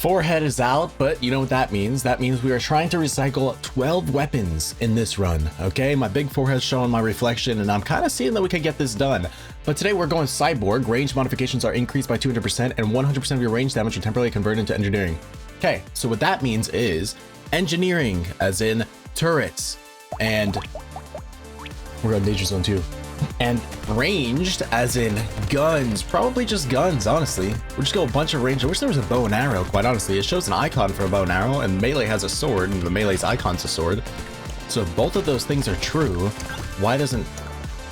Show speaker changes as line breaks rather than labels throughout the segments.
Forehead is out, but you know what that means? That means we are trying to recycle 12 weapons in this run, okay? My big forehead's showing my reflection, and I'm kind of seeing that we can get this done. But today we're going Cyborg. Range modifications are increased by 200%, and 100% of your range damage will temporarily convert into engineering. Okay, so what that means is engineering, as in turrets, and we're on Danger Zone 2. And ranged, as in guns, probably just guns, honestly. We'll just go a bunch of range. I wish there was a bow and arrow, quite honestly. It shows an icon for a bow and arrow, and melee has a sword, and the melee's icon's a sword. So if both of those things are true, why doesn't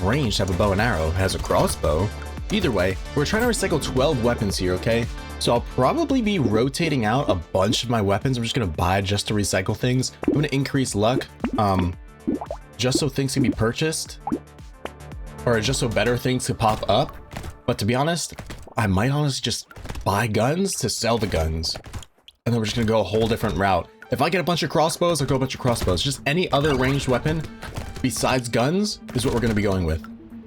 ranged have a bow and arrow? It has a crossbow. Either way, we're trying to recycle 12 weapons here, okay? So I'll probably be rotating out a bunch of my weapons. I'm just gonna buy just to recycle things. I'm gonna increase luck, just so things can be purchased. Or just so better things could pop up. But to be honest, I might honestly just buy guns to sell the guns. And then we're just gonna go a whole different route. If I get a bunch of crossbows, I'll go a bunch of crossbows. Just any other ranged weapon besides guns is what we're gonna be going with.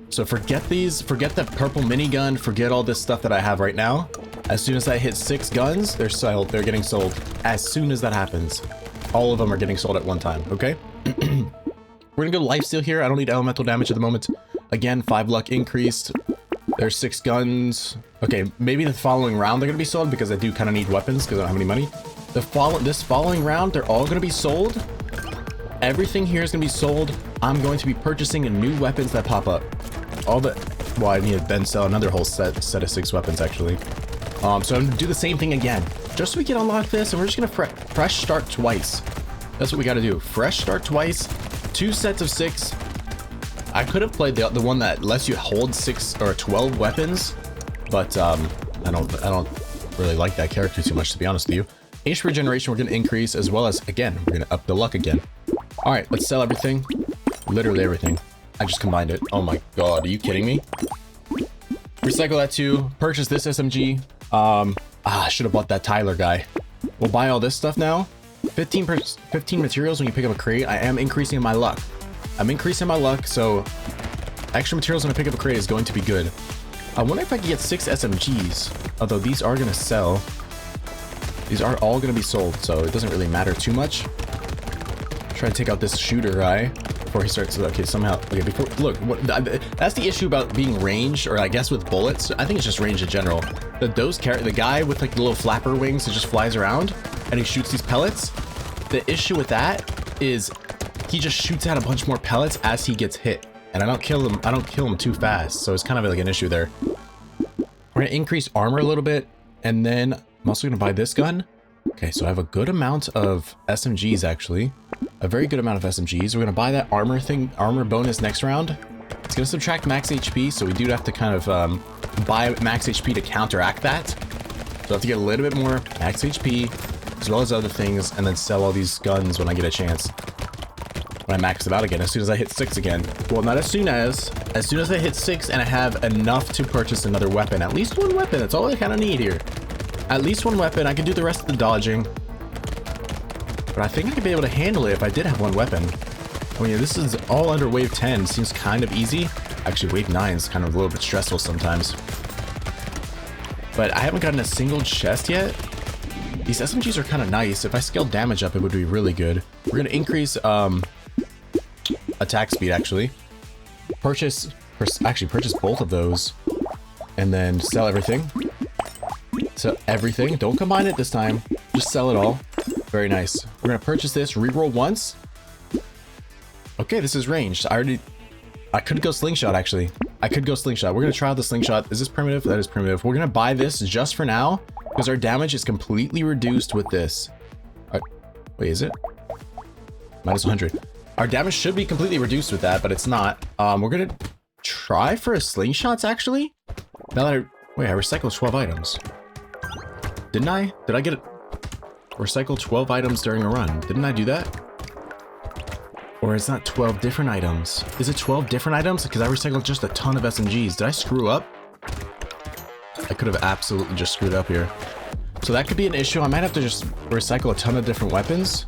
So forget these, forget the purple minigun, forget all this stuff that I have right now. As soon as I hit 6 guns, they're they're getting sold. As soon as that happens, all of them are getting sold at one time, okay? We're gonna go lifesteal here. I don't need elemental damage at the moment. Again, 5 luck increased. There's 6 guns. Okay, maybe the following round they're gonna be sold because I do kind of need weapons because I don't have any money. This following round, they're all gonna be sold. Everything here is gonna be sold. I'm going to be purchasing new weapons that pop up. Well, I need to then sell another whole set of 6 weapons actually. So I'm gonna do the same thing again, just so we can unlock this, and we're just gonna fresh start twice. That's what we gotta do. Fresh start twice, 2 sets of 6. I could have played the one that lets you hold 6 or 12 weapons, but I don't really like that character too much, to be honest with you. HP regeneration we're gonna increase, as well as, again, we're gonna up the luck again. All right, let's sell everything. Literally everything. I just combined it. Oh my god, are you kidding me? Recycle that too. Purchase this SMG. I should have bought that Tyler guy. We'll buy all this stuff now. 15 materials when you pick up a crate. I am increasing my luck. I'm increasing my luck, so extra materials when I pick up a crate is going to be good. I wonder if I can get 6 SMGs, although these are going to sell. These are all going to be sold, so it doesn't really matter too much. Try to take out this shooter guy before he starts. Okay, somehow. Okay, before. Look, that's the issue about being ranged, or I guess with bullets. I think it's just range in general. The guy with like the little flapper wings that just flies around and he shoots these pellets. The issue with that is he just shoots out a bunch more pellets as he gets hit, and I don't kill him too fast, so it's kind of like an issue there. We're gonna increase armor a little bit, and then I'm also gonna buy this gun. Okay, so I have a good amount of SMGs actually, a very good amount of SMGs. We're gonna buy that armor bonus next round. It's gonna subtract max HP, so we do have to kind of buy max HP to counteract that. So I have to get a little bit more max HP, as well as other things, and then sell all these guns when I get a chance. When I max it out again, as soon as I hit 6 again. Well, not as soon as I hit 6 and I have enough to purchase another weapon. At least 1 weapon, that's all I kind of need here. At least 1 weapon, I can do the rest of the dodging. But I think I could be able to handle it if I did have 1 weapon. I mean, this is all under wave 10, seems kind of easy. Actually, wave 9 is kind of a little bit stressful sometimes. But I haven't gotten a single chest yet. These SMGs are kind of nice. If I scaled damage up, it would be really good. We're gonna increase, attack speed actually. Purchase both of those, and then sell everything. So everything, don't combine it this time, just sell it all. Very nice. We're gonna purchase this, reroll once. Okay, this is ranged. I could go slingshot actually. I could go slingshot. We're gonna try out the slingshot. Is this primitive? That is primitive. We're gonna buy this just for now because our damage is completely reduced with this. Wait, is it? Minus 100. Our damage should be completely reduced with that, but it's not. We're gonna try for a slingshots actually. Now that I recycled 12 items. Didn't I? Did I get it? Recycle 12 items during a run. Didn't I do that? Or is that 12 different items? Is it 12 different items? Because I recycled just a ton of SMGs. Did I screw up? I could have absolutely just screwed up here. So that could be an issue. I might have to just recycle a ton of different weapons.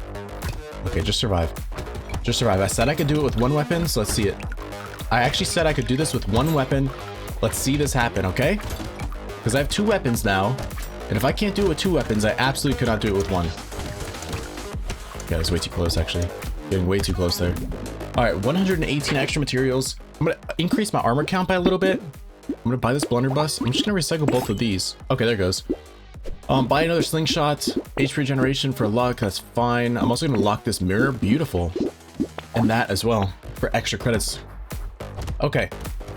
Okay, just survive. Just survive. I said I could do it with 1 weapon, so let's see it. I actually said I could do this with 1 weapon. Let's see this happen, okay? Because I have 2 weapons now. And if I can't do it with 2 weapons, I absolutely could not do it with 1. Yeah, that's way too close, actually. Getting way too close there. All right, 118 extra materials. I'm gonna increase my armor count by a little bit. I'm gonna buy this blunderbuss. I'm just gonna recycle both of these. Okay, there it goes. Buy another slingshot. HP regeneration for luck, that's fine. I'm also gonna lock this mirror, beautiful. And that as well, for extra credits. Okay,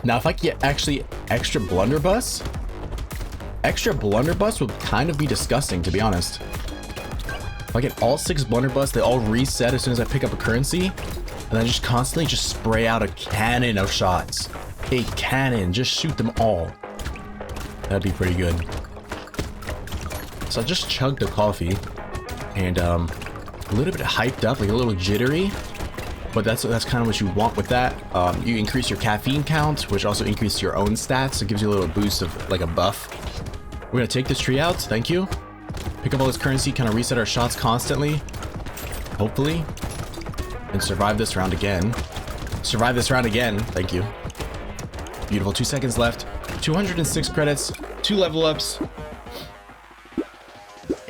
now if I can get actually extra blunderbuss would kind of be disgusting, to be honest. If I get all 6 blunderbuss, they all reset as soon as I pick up a currency, and then just constantly just spray out a cannon of shots. A cannon, just shoot them all. That'd be pretty good. So I just chugged a coffee, and a little bit hyped up, like a little jittery. But that's kind of what you want with that. You increase your caffeine count, which also increases your own stats. It gives you a little boost of like a buff. We're gonna take this tree out, thank you. Pick up all this currency, kind of reset our shots constantly, hopefully. And survive this round again. Survive this round again, thank you. Beautiful, 2 seconds left. 206 credits, 2 level ups.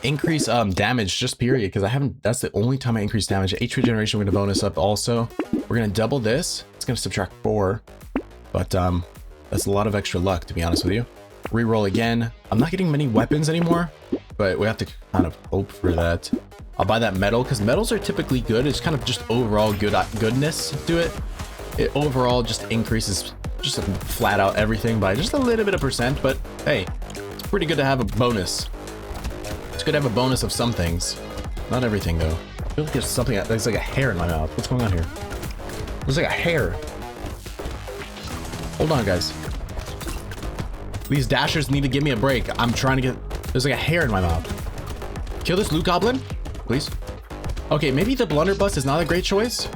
Increase damage, just period, because I haven't, that's the only time I increase damage. HP regeneration, we're gonna bonus up also. We're gonna double this. It's gonna subtract 4, but that's a lot of extra luck, to be honest with you. Reroll again. I'm not getting many weapons anymore, but we have to kind of hope for that. I'll buy that metal, because metals are typically good. It's kind of just overall goodness to it. It overall just increases just flat out everything by just a little bit of percent, but hey, it's pretty good to have a bonus. It's good to have a bonus of some things. Not everything, though. I feel like there's something, there's like a hair in my mouth. What's going on here? There's like a hair. Hold on, guys. These dashers need to give me a break. I'm trying to get... There's like a hair in my mouth. Kill this loot goblin, please. Okay, maybe the blunderbuss is not a great choice.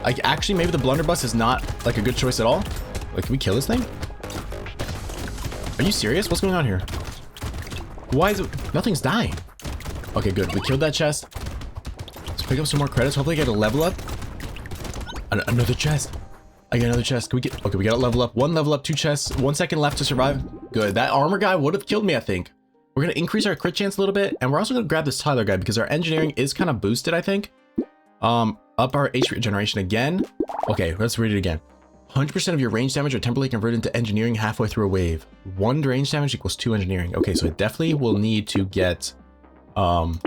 Like, actually, maybe the blunderbuss is not like a good choice at all. Like, can we kill this thing? Are you serious? What's going on here? Why is it... Nothing's dying. Okay, good. We killed that chest. Let's pick up some more credits. Hopefully I get a level up. Another chest. I got another chest. Can we get... Okay, we got a level up. 1 level up, 2 chests. 1 second left to survive. Good. That armor guy would have killed me, I think. We're going to increase our crit chance a little bit. And we're also going to grab this Tyler guy because our engineering is kind of boosted, I think. Up our HP regeneration again. Okay, let's read it again. 100% of your range damage are temporarily converted into engineering halfway through a wave. 1 range damage equals 2 engineering. Okay, so I definitely will need to get... Okay,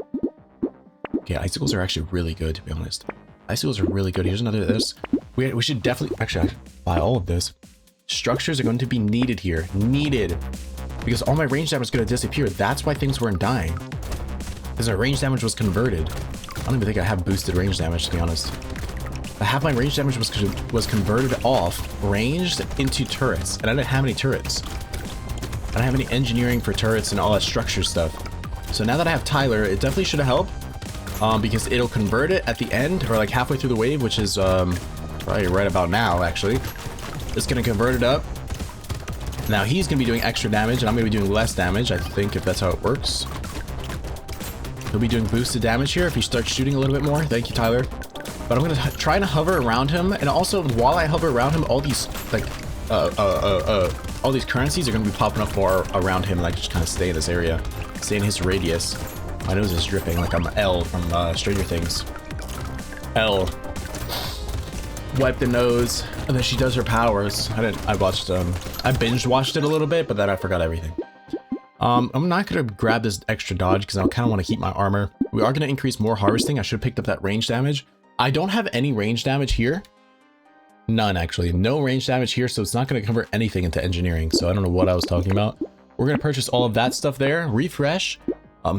icicles are actually really good, to be honest. Icicles are really good. Here's another of this. We should definitely... Actually, I should buy all of this. Structures are going to be needed here. Needed. Because all my range damage is going to disappear. That's why things weren't dying. Because our range damage was converted. I don't even think I have boosted range damage, to be honest. Half my range damage was converted off, ranged into turrets, and I didn't have any turrets. I don't have any engineering for turrets and all that structure stuff. So now that I have Tyler, it definitely should help, because it'll convert it at the end, or like halfway through the wave, which is probably right about now, actually. It's gonna convert it up. Now he's gonna be doing extra damage, and I'm gonna be doing less damage, I think, if that's how it works. He'll be doing boosted damage here if he starts shooting a little bit more. Thank you, Tyler. But I'm gonna try to hover around him, and also while I hover around him, all these like all these currencies are gonna be popping up more around him, and I just kind of stay in this area, stay in his radius. My nose is dripping like I'm Elle from Stranger Things. Elle. Wipe the nose, and then she does her powers. I watched I binge watched it a little bit, but then I forgot everything. I'm not gonna grab this extra dodge because I kind of want to keep my armor. We are gonna increase more harvesting. I should have picked up that range damage. I don't have any range damage here. None, actually. No range damage here, so it's not going to convert anything into engineering. So I don't know what I was talking about. We're going to purchase all of that stuff there. Refresh.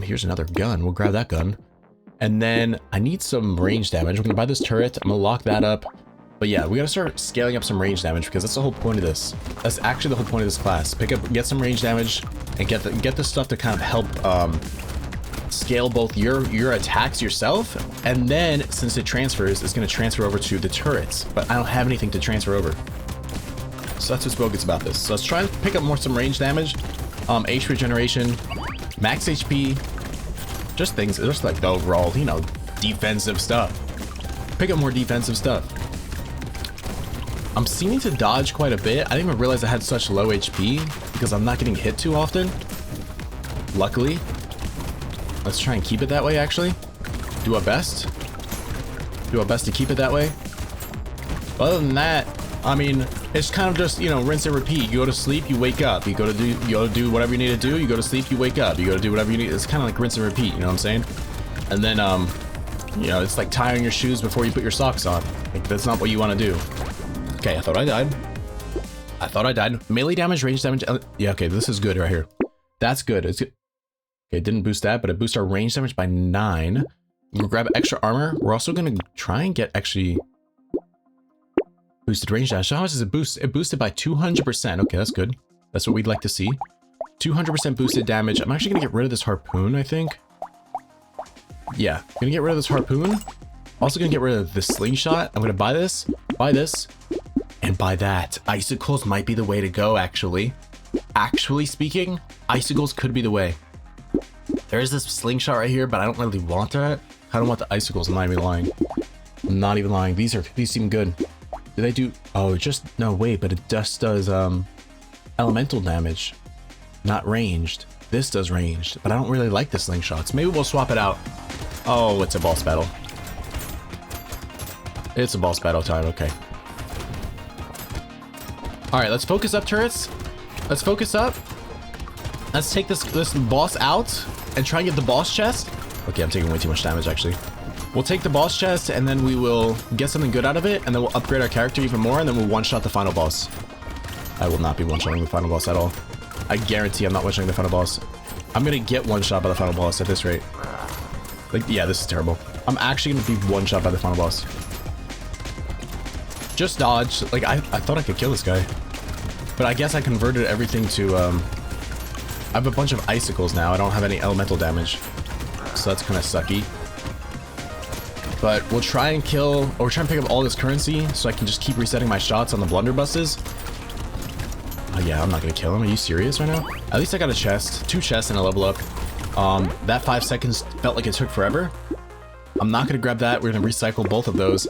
Here's another gun. We'll grab that gun. And then I need some range damage. We're going to buy this turret. I'm going to lock that up. But yeah, we got to start scaling up some range damage because that's the whole point of this. That's actually the whole point of this class. Get some range damage and get the stuff to kind of help scale both your attacks yourself, and then since it transfers, it's going to transfer over to the turrets, but I don't have anything to transfer over. So that's what's bogus about this. So let's try and pick up some range damage, HP regeneration, max HP, just things, just like the overall, you know, defensive stuff. Pick up more defensive stuff. I'm seeming to dodge quite a bit. I didn't even realize I had such low HP because I'm not getting hit too often. luckily. Let's try and keep it that way, actually. Do our best. Do our best to keep it that way. Other than that, I mean, it's kind of just, you know, rinse and repeat. You go to sleep, you wake up. You go to do whatever you need to do. You go to sleep, you wake up. You go to do whatever you need. It's kind of like rinse and repeat, you know what I'm saying? And then, you know, it's like tying your shoes before you put your socks on. Like, that's not what you want to do. Okay, I thought I died. I thought I died. Melee damage, range damage. Yeah, okay, this is good right here. That's good. It's good. Okay, it didn't boost that, but it boosted our range damage by 9. We'll grab extra armor. We're also going to try and get actually boosted range damage. So how much does it boost? It boosted by 200%. Okay, that's good. That's what we'd like to see. 200% boosted damage. I'm actually going to get rid of this harpoon, I think. Yeah, gonna get rid of this harpoon. Also gonna get rid of this slingshot. I'm gonna buy this, and buy that. Icicles might be the way to go, actually. Actually speaking, icicles could be the way. There is this slingshot right here, but I don't really want that. I don't want the icicles. I'm not even lying. I'm not even lying. These seem good. Do they do? Oh, just no. Wait, but it just does elemental damage, not ranged. This does ranged, but I don't really like the slingshots. Maybe we'll swap it out. Oh, it's a boss battle. It's a boss battle time. Okay. All right, let's focus up, turrets. Let's focus up. Let's take this boss out and try and get the boss chest. Okay, I'm taking way too much damage, actually. We'll take the boss chest, and then we will get something good out of it, and then we'll upgrade our character even more, and then we'll one-shot the final boss. I will not be one-shotting the final boss at all. I guarantee I'm not one-shotting the final boss. I'm gonna get one-shot by the final boss at this rate. Like, yeah, this is terrible. I'm actually gonna be one-shot by the final boss. Just dodge. Like, I thought I could kill this guy. But I guess I converted everything to, I have a bunch of icicles now. I don't have any elemental damage. So that's kind of sucky. But we'll try and kill, or try and pick up all this currency so I can just keep resetting my shots on the blunderbusses. Oh yeah, I'm not gonna kill him. Are you serious right now? At least I got a chest. 2 chests and a level up. That 5 seconds felt like it took forever. I'm not gonna grab that. We're gonna recycle both of those.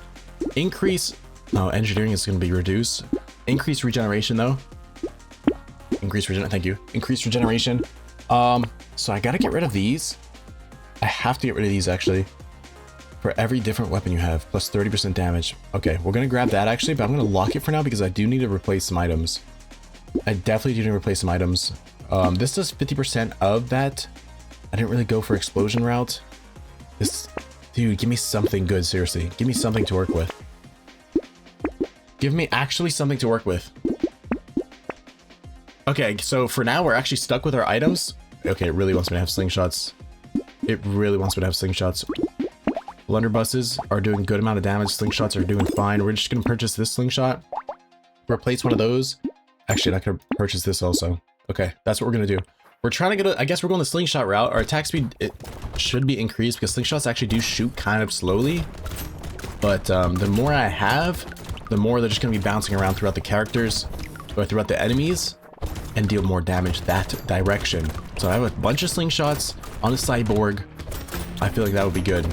Increase... No, engineering is gonna be reduced. Increase regeneration, though. Increase regeneration. Thank you. Increase regeneration. So I gotta get rid of these. I have to get rid of these, actually. For every different weapon you have, plus 30% damage. Okay, we're gonna grab that, actually, but I'm gonna lock it for now because I do need to replace some items. I definitely do need to replace some items. This does 50% of that. I didn't really go for explosion route. This, dude, give me something good, seriously. Give me something to work with. Give me actually something to work with. Okay, so for now, we're actually stuck with our items. Okay, it really wants me to have slingshots. It really wants me to have slingshots. Blunderbusses are doing a good amount of damage. Slingshots are doing fine. We're just gonna purchase this slingshot. Replace one of those. Actually, not gonna purchase this also. Okay, that's what we're gonna do. We're trying to get I guess we're going the slingshot route. Our attack speed, it should be increased because slingshots actually do shoot kind of slowly. But the more I have, the more they're just gonna be bouncing around throughout the characters or throughout the enemies and deal more damage that direction. So I have a bunch of slingshots on the cyborg. I feel like that would be good.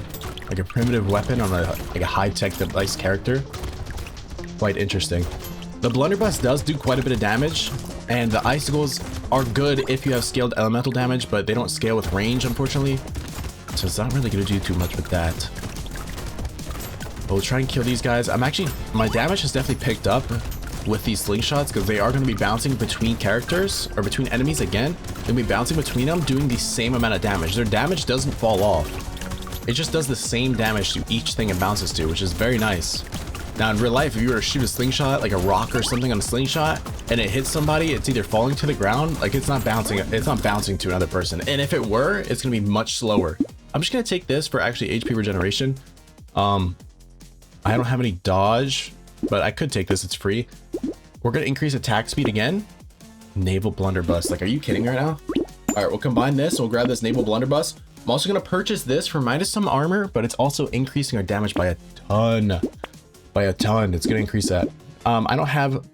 Like a primitive weapon on a high-tech device character. Quite interesting. The blunderbuss does do quite a bit of damage, and the icicles are good if you have scaled elemental damage, but they don't scale with range, unfortunately. So it's not really going to do too much with that. But we'll try and kill these guys. My damage has definitely picked up with these slingshots because they are going to be bouncing between characters, or between enemies again. They're going to be bouncing between them, doing the same amount of damage. Their damage doesn't fall off. It just does the same damage to each thing it bounces to, which is very nice. Now in real life, if you were to shoot a slingshot, like a rock or something on a slingshot, and it hits somebody, it's either falling to the ground, like it's not bouncing to another person. And if it were, it's gonna be much slower. I'm just gonna take this for actually HP regeneration. I don't have any dodge, but I could take this, it's free. We're gonna increase attack speed again. Naval blunderbuss, like are you kidding right now? All right, we'll combine this, and we'll grab this naval blunderbuss. I'm also gonna purchase this for minus some armor, but it's also increasing our damage by a ton. By a ton, it's gonna increase that. I don't have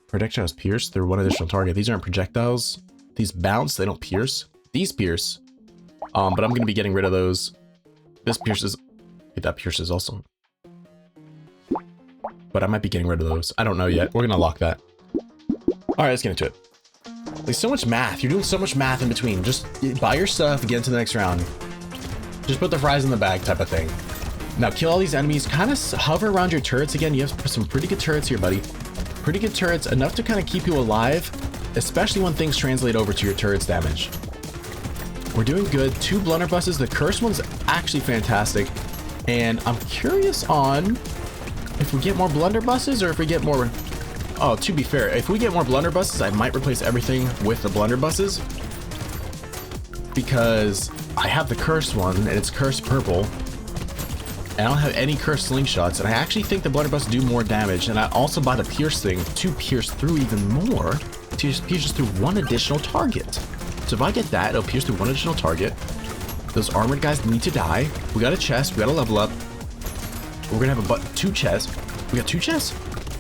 projectiles pierce. They're one additional target. These aren't projectiles. These bounce, they don't pierce. These pierce. But I'm gonna be getting rid of those. This pierces. That pierces also. But I might be getting rid of those. I don't know yet. We're gonna lock that. All right, let's get into it. Like, so much math. You're doing so much math in between. Just buy your stuff, get into the next round. Just put the fries in the bag type of thing. Now, kill all these enemies. Kind of hover around your turrets again. You have some pretty good turrets here, buddy. Pretty good turrets. Enough to kind of keep you alive, especially when things translate over to your turret's damage. We're doing good. 2 blunderbusses. The cursed one's actually fantastic. And I'm curious on if we get more blunderbusses or if we get more... Oh, to be fair, if we get more blunderbusses, I might replace everything with the blunderbusses. Because I have the cursed one, and it's cursed purple. And I don't have any cursed slingshots, and I actually think the blunderbuss do more damage. And I also buy the pierce thing to pierce through even more, to pierce through 1 additional target. So if I get that, it'll pierce through 1 additional target. Those armored guys need to die. We got a chest. We got to level up. We're gonna have 2 chests. We got 2 chests.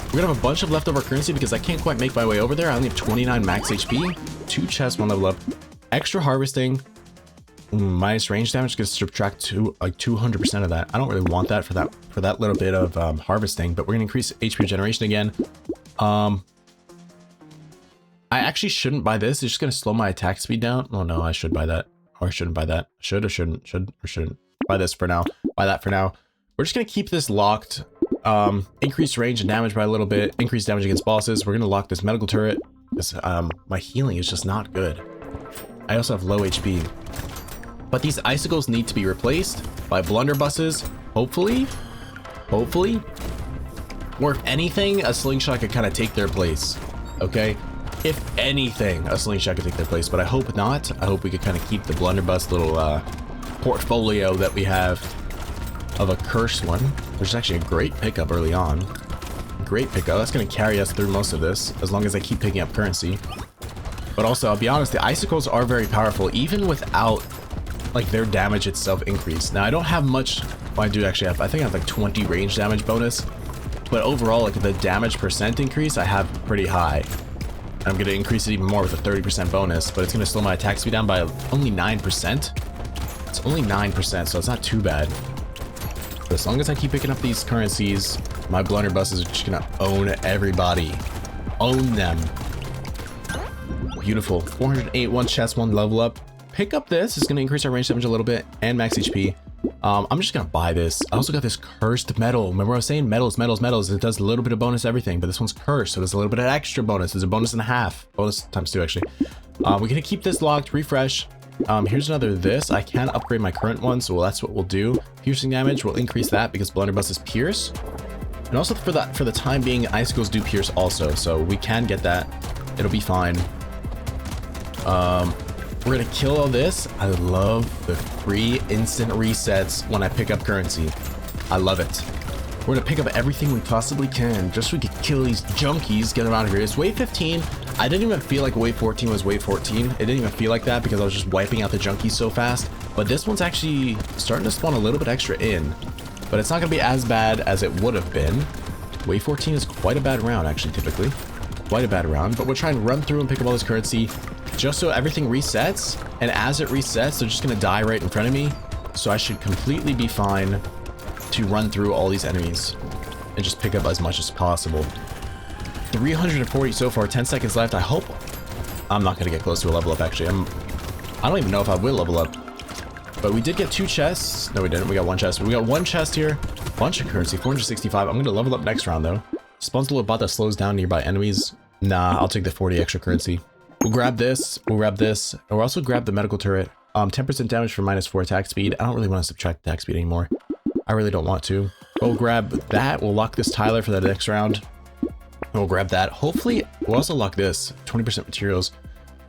We're gonna have a bunch of leftover currency because I can't quite make my way over there. I only have 29 max HP. 2 chests, 1 level up. Extra harvesting. Minus range damage gonna subtract to like 200% of that. I don't really want that for that little bit of harvesting, but we're gonna increase HP regeneration again. I actually shouldn't buy this. It's just gonna slow my attack speed down. Oh no, I should buy that. Or I shouldn't buy that. Should or shouldn't? Should or shouldn't? Buy this for now. Buy that for now. We're just gonna keep this locked. Increase range and damage by a little bit. Increase damage against bosses. We're gonna lock this medical turret because my healing is just not good. I also have low HP. But these icicles need to be replaced by blunderbusses. Hopefully. Or if anything, a slingshot could kind of take their place. Okay? If anything, a slingshot could take their place, but I hope not. I hope we could kind of keep the blunderbuss little portfolio that we have of a cursed one, which is actually a great pickup early on. Great pickup. That's going to carry us through most of this, as long as I keep picking up currency. But also, I'll be honest, the icicles are very powerful, even without like their damage itself increase. Now, I don't have much. Well, I do actually have, I think I have like 20 range damage bonus, but overall, like the damage percent increase I have pretty high. I'm going to increase it even more with a 30% bonus, but it's going to slow my attack speed down by only 9%. It's only 9%, so it's not too bad. But as long as I keep picking up these currencies, my blunderbusses are just going to own everybody. Own them. Beautiful. 408, 1 chest, 1 level up. Pick up this. It's going to increase our range damage a little bit and max HP. I'm just going to buy this. I also got this cursed metal. Remember I was saying metals. It does a little bit of bonus everything, but this one's cursed, so there's a little bit of extra bonus. There's a bonus and a half. Bonus times 2, actually. We're going to keep this locked. Refresh. Here's another this. I can upgrade my current one, so that's what we'll do. Piercing damage, we'll increase that because blunderbuss is pierce. And also for the time being, icicles do pierce also, so we can get that. It'll be fine. We're gonna kill all this. I love the free instant resets when I pick up currency. I love it. We're gonna pick up everything we possibly can just so we can kill these junkies, get them out of here. It's wave 15. I didn't even feel like wave 14 was wave 14. It didn't even feel like that because I was just wiping out the junkies so fast. But this one's actually starting to spawn a little bit extra in. But it's not gonna be as bad as it would have been. Wave 14 is quite a bad round, actually, typically. Quite a bad round. But we'll try and run through and pick up all this currency just so everything resets. And as it resets, they're just gonna die right in front of me. So I should completely be fine to run through all these enemies and just pick up as much as possible. 340 so far, 10 seconds left. I hope I'm not gonna get close to a level up, actually. I don't even know if I will level up. But we did get 2 chests. No, we didn't. We got 1 chest. We got 1 chest here. Bunch of currency, 465. I'm gonna level up next round though. Spawns a little bot that slows down nearby enemies. Nah, I'll take the 40 extra currency. We'll grab this. We'll grab this. And we'll also grab the medical turret. 10% damage for -4 attack speed. I don't really want to subtract attack speed anymore. I really don't want to. We'll grab that. We'll lock this Tyler for the next round. And we'll grab that. Hopefully, we'll also lock this. 20% materials.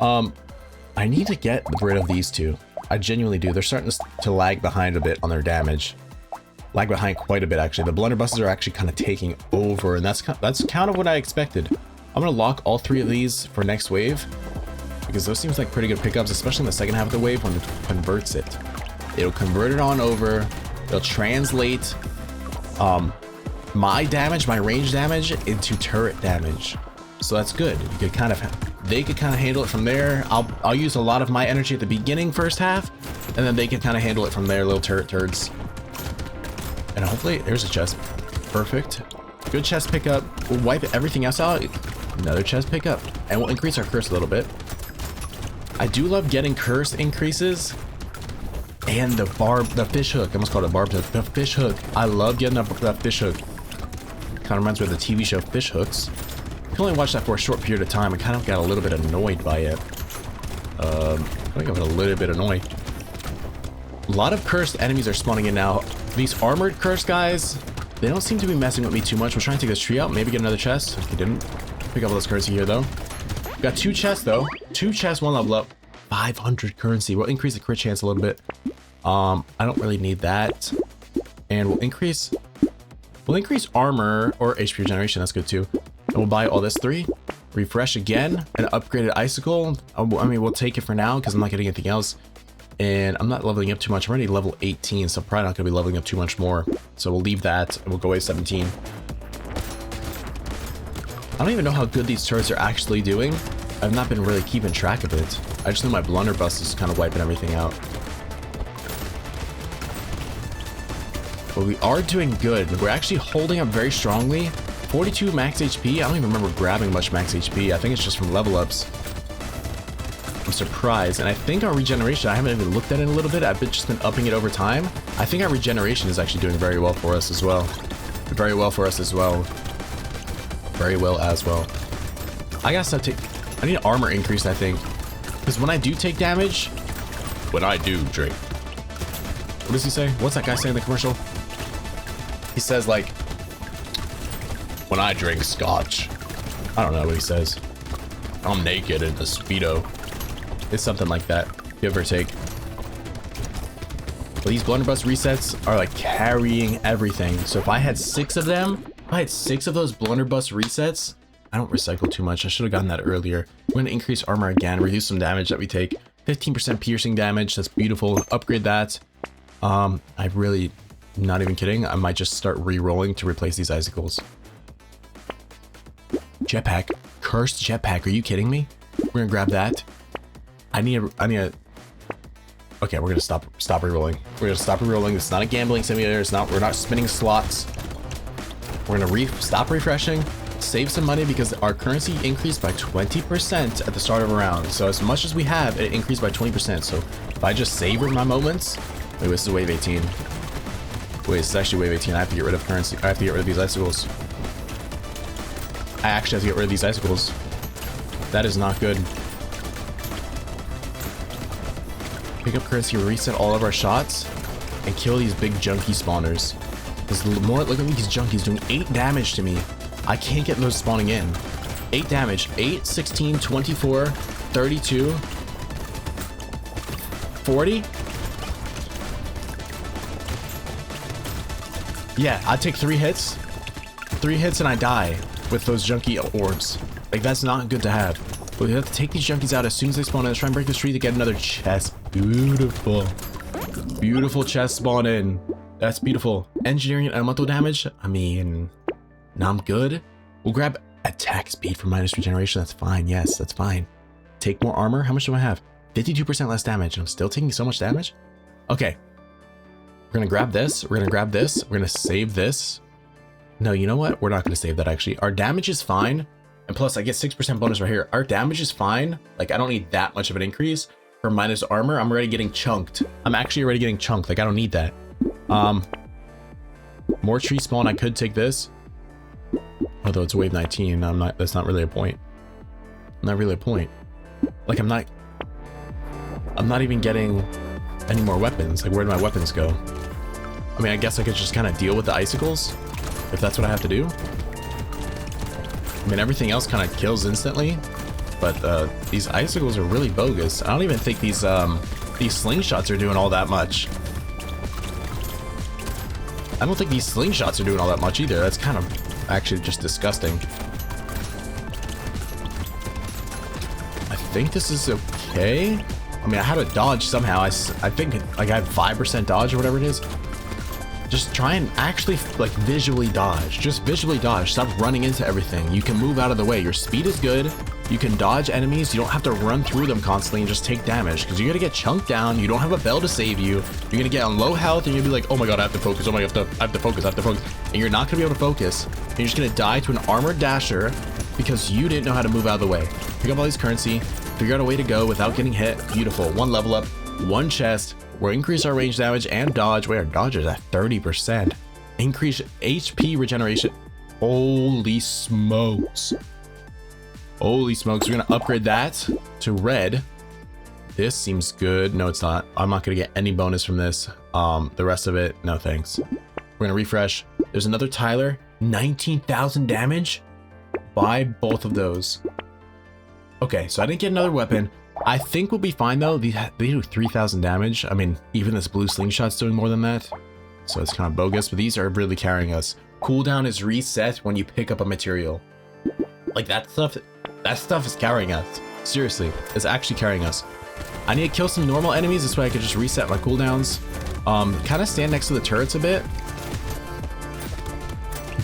I need to get rid of these two. I genuinely do. They're starting to lag behind a bit on their damage. Lag behind quite a bit, actually. The blunderbusses are actually kind of taking over, and that's kind of what I expected. I'm going to lock all 3 of these for next wave, because those seems like pretty good pickups, especially in the second half of the wave when it converts it. It'll convert it on over. It'll translate my damage, my range damage, into turret damage. So that's good. You could kind of, they could kind of handle it from there. I'll use a lot of my energy at the beginning first half, and then they can kind of handle it from there, little turds. And hopefully, there's a chest. Perfect. Good chest pickup. We'll wipe everything else out. Another chest pickup. And we'll increase our curse a little bit. I do love getting curse increases and the fish hook. I almost called it a barb hook. The fish hook. I love getting that fish hook. Kind of reminds me of the TV show Fish Hooks. I can only watch that for a short period of time. I kind of got a little bit annoyed by it. I think I got a little bit annoyed. A lot of cursed enemies are spawning in now. These armored cursed guys, they don't seem to be messing with me too much. We're trying to take this tree out, maybe get another chest. Okay, didn't pick up all this currency here though. Got 2 chests though. 2 chests, 1 level up. 500 currency. We'll increase the crit chance a little bit. I don't really need that. And we'll increase armor or HP regeneration. That's good too. And we'll buy all this 3. Refresh again. An upgraded icicle. I mean, we'll take it for now because I'm not getting anything else. And I'm not leveling up too much. I'm already level 18, so I'm probably not going to be leveling up too much more. So we'll leave that and we'll go away 17. I don't even know how good these turrets are actually doing. I've not been really keeping track of it. I just know my blunderbuss is kind of wiping everything out. But we are doing good. We're actually holding up very strongly. 42 max HP. I don't even remember grabbing much max HP. I think it's just from level ups. I'm surprised. And I think our regeneration, I haven't even looked at it in a little bit. I've just been upping it over time. I think our regeneration is actually doing very well for us as well. Very well for us as well. Very well as well. I gotta start I need an armor increase, I think. Because when I do take damage, when I do drink. What does he say? What's that guy say in the commercial? He says like, when I drink scotch. I don't know what he says. I'm naked in a Speedo. It's something like that, give or take. But these blunderbuss resets are like carrying everything. So if I had 6 of them, if I had 6 of those blunderbuss resets, I don't recycle too much. I should have gotten that earlier. We're going to increase armor again, reduce some damage that we take. 15% piercing damage. That's beautiful. Upgrade that. I really, not even kidding. I might just start re-rolling to replace these icicles. Jetpack. Cursed jetpack. Are you kidding me? We're going to grab that. I need a... Okay, we're going to stop re-rolling. We're going to stop re-rolling. It's not a gambling simulator. We're not spinning slots. We're going to stop refreshing. Save some money because our currency increased by 20% at the start of a round. So as much as we have, it increased by 20%. So if I just savor my moments... Wait, this is wave 18. Wait, this is actually wave 18. I have to get rid of currency. I have to get rid of these icicles. I actually have to get rid of these icicles. That is not good. Pick up currency, reset all of our shots, and kill these big junkie spawners. Look at these junkies doing 8 damage to me. I can't get those spawning in. 8 damage. 8, 16, 24, 32, 40. Yeah, I take 3 hits. 3 hits and I die with those junkie orbs. Like, that's not good to have. But we have to take these junkies out as soon as they spawn in. Let's try and break this tree to get another chest. Beautiful. Beautiful chest spawn in. That's beautiful. Engineering and elemental damage. I mean, now I'm good. We'll grab attack speed for minus regeneration. That's fine. Yes, that's fine. Take more armor. How much do I have? 52% less damage. And I'm still taking so much damage? Okay. We're going to grab this. We're going to grab this. We're going to save this. No, you know what? We're not going to save that, actually. Our damage is fine. And plus, I get 6% bonus right here. Our damage is fine. Like, I don't need that much of an increase. For minus armor, I'm already getting chunked. I'm actually already getting chunked. Like, I don't need that. More tree spawn. I could take this. Although it's wave 19. That's not really a point. Not really a point. Like, I'm not even getting any more weapons. Like, where do my weapons go? I mean, I guess I could just kind of deal with the icicles, if that's what I have to do. I mean, everything else kind of kills instantly, but these icicles are really bogus. I don't even think these slingshots are doing all that much. I don't think these slingshots are doing all that much either. That's kind of actually just disgusting. I think this is okay. I mean, I had to dodge somehow. I think like I have 5% dodge or whatever it is. Just try and actually like visually dodge. Just visually dodge. Stop running into everything. You can move out of the way. Your speed is good. You can dodge enemies. You don't have to run through them constantly and just take damage because you're going to get chunked down. You don't have a bell to save you. You're going to get on low health and you're going to be like, oh my God, I have to focus. Oh my God, I have to focus. I have to focus. And you're not going to be able to focus. And you're just going to die to an armored dasher because you didn't know how to move out of the way. Pick up all these currency. Figure out a way to go without getting hit. Beautiful. 1 level up, 1 chest. We'll increase our range damage and dodge. Wait, our dodge is at 30%. Increase HP regeneration. Holy smokes. Holy smokes. We're going to upgrade that to red. This seems good. No, it's not. I'm not going to get any bonus from this. The rest of it, no thanks. We're going to refresh. There's another Tyler. 19,000 damage. Buy both of those. Okay, so I didn't get another weapon. I think we'll be fine though. They do 3,000 damage. I mean, even this blue slingshot's doing more than that. So it's kind of bogus, but these are really carrying us. Cooldown is reset when you pick up a material. Like that stuff is carrying us. Seriously, it's actually carrying us. I need to kill some normal enemies. This way I can just reset my cooldowns. Kind of stand next to the turrets a bit.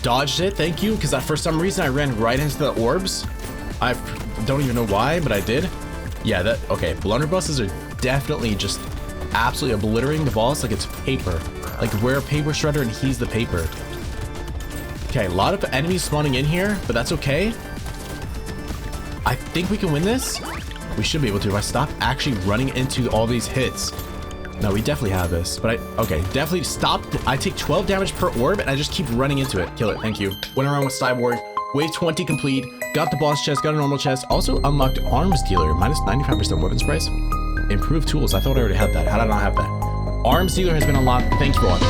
Dodged it, thank you, because for some reason I ran right into the orbs. I don't even know why, but I did. Yeah, okay, blunderbusses are definitely just absolutely obliterating the boss like it's paper. Like we're a paper shredder and he's the paper. Okay, a lot of enemies spawning in here, but that's okay. I think we can win this. We should be able to if I stop actually running into all these hits. No, we definitely have this, but okay, definitely stop. I take 12 damage per orb and I just keep running into it. Kill it, thank you. Went around with Cyborg, wave 20 complete, got the boss chest, got a normal chest, also unlocked arms dealer, minus 95% weapons price. Improved tools, I thought I already had that. How did I not have that? Arms dealer has been unlocked, thank you for watching.